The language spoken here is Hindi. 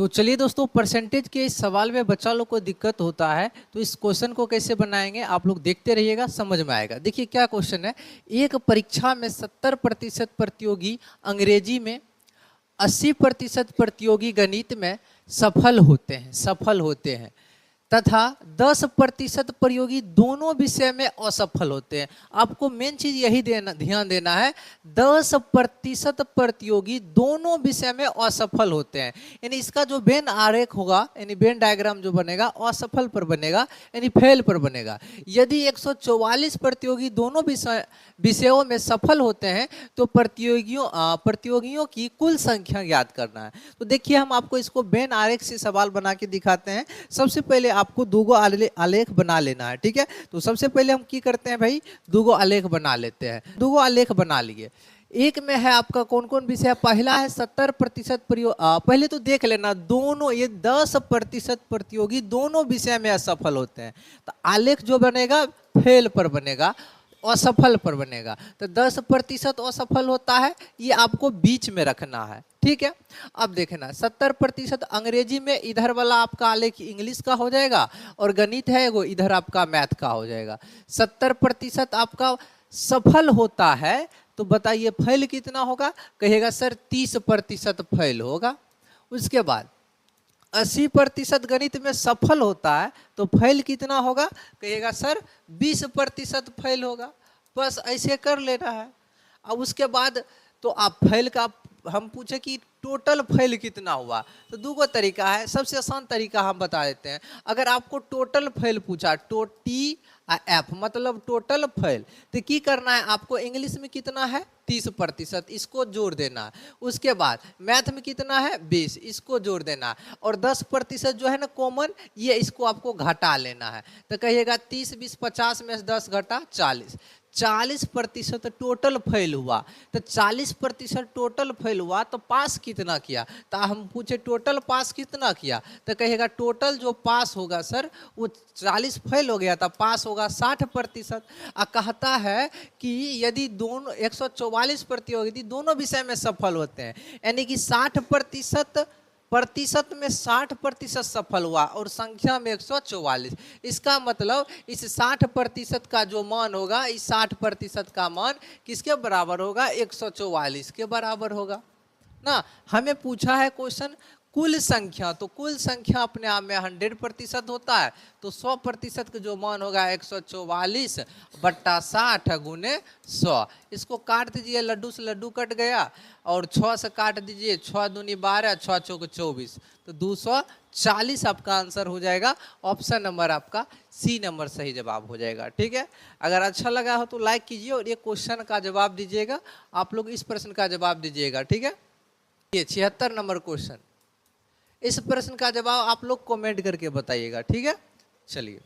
तो चलिए दोस्तों, परसेंटेज के इस सवाल में बच्चा लोग को दिक्कत होता है, तो इस क्वेश्चन को कैसे बनाएंगे आप लोग देखते रहिएगा, समझ में आएगा। देखिए क्या क्वेश्चन है। एक परीक्षा में 70% प्रतियोगी अंग्रेजी में, 80% प्रतियोगी गणित में सफल होते हैं तथा 10% प्रतियोगी दोनों विषय में असफल होते हैं। आपको मेन चीज यही ध्यान देना है, 10% प्रतियोगी दोनों विषय में असफल होते हैं। यानी इसका जो वेन आरेख होगा, यानी वेन डायग्राम जो बनेगा असफल पर बनेगा, यानी फेल पर बनेगा। यदि 144 प्रतियोगी दोनों विषयों में सफल होते हैं तो प्रतियोगियों की कुल संख्या ज्ञात करना है। तो देखिए हम आपको इसको वेन आरेख से सवाल बना के दिखाते हैं। सबसे पहले आपको दूगो आलेख बना लेना है, ठीक है। तो सबसे पहले हम की करते हैं भाई, दूगो आलेख बना लेते हैं। दूगो आलेख बना लिए। एक में है आपका कौन कौन विषय। पहला है 70% पहले तो देख लेना, दोनों ये 10% प्रतियोगी दोनों विषय में असफल होते हैं। तो आलेख जो बनेगा फेल पर बनेगा, असफल पर बनेगा। तो 10% असफल होता है, ये आपको बीच में रखना है, ठीक है। अब देखना 70% अंग्रेजी में, इधर वाला आपका आलेख इंग्लिश का हो जाएगा, और गणित है वो इधर आपका मैथ का हो जाएगा। 70% आपका सफल होता है, तो बताइए फेल कितना होगा। कहिएगा सर 30% फेल होगा। उसके बाद 80% गणित में सफल होता है, तो फेल कितना होगा। कहिएगा सर 20% फेल होगा। बस ऐसे कर लेना है। अब उसके बाद तो आप फेल का हम पूछे कि टोटल फेल कितना हुआ, तो दूगो तरीका है। सबसे आसान तरीका हम बता देते हैं। अगर आपको टोटल फेल पूछा, TF मतलब टोटल फेल, तो की करना है आपको। इंग्लिश में कितना है 30%, इसको जोड़ देना है। उसके बाद मैथ में कितना है 20, इसको जोड़ देना है। और 10% जो है ना कॉमन, ये इसको आपको घटा लेना है। तो कहिएगा 30 20 50 में 10 घटा 40, 40% टोटल फेल हुआ। तो 40% टोटल फेल हुआ, तो पास कितना किया। तो हम पूछे टोटल पास कितना किया, तो कहेगा टोटल जो पास होगा सर वो 40 फेल हो गया था, पास होगा 60%। कहता है कि यदि दोनों 144 प्रतियोगी दोनों विषय में सफल होते हैं, यानी कि 60% में 60% सफल हुआ और संख्या में 144। इसका मतलब इस 60% का जो मान होगा, इस 60% का मान किसके बराबर होगा, 144 के बराबर होगा ना। हमें पूछा है क्वेश्चन कुल संख्या, तो कुल संख्या अपने आप में 100% होता है। तो 100% का जो मान होगा 144 बट्टा 60 गुने 100। इसको काट दीजिए, लड्डू से लड्डू कट गया, और 6 से काट दीजिए, 6 दूनी 12, 6 चौक 24, तो 240 आपका आंसर हो जाएगा। ऑप्शन नंबर आपका सी नंबर सही जवाब हो जाएगा, ठीक है। अगर अच्छा लगा हो तो लाइक कीजिए और ये क्वेश्चन का जवाब दीजिएगा। आप लोग इस प्रश्न का जवाब दीजिएगा, ठीक है। ये 76 नंबर क्वेश्चन, इस प्रश्न का जवाब आप लोग कमेंट करके बताइएगा, ठीक है। चलिए।